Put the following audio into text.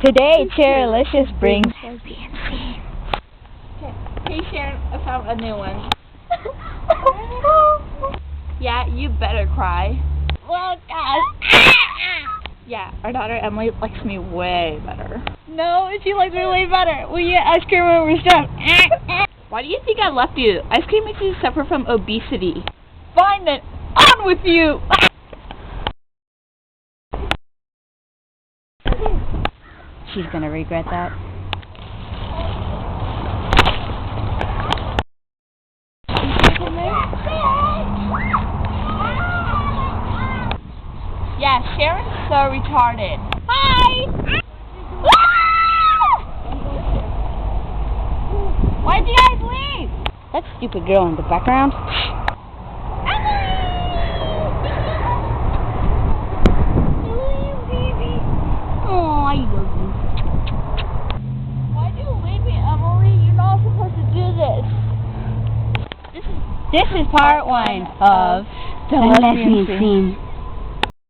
Today, Chairlicious brings lesbian scenes. Hey Sharon, I found a new one. Yeah, you better cry. Well, gosh. Yeah, our daughter Emily likes me way better. No, she likes me way better. Will you ask her when we're stuck? Why do you think I left you? Ice cream makes you suffer from obesity. Fine then, on with you! She's gonna regret that. Yeah, Sharon's so retarded. Hi! Why'd you guys leave? That stupid girl in the background. Oh, I love you. Why'd you leave me, Emily? You're not supposed to do this. This is part one of the lesbian scene.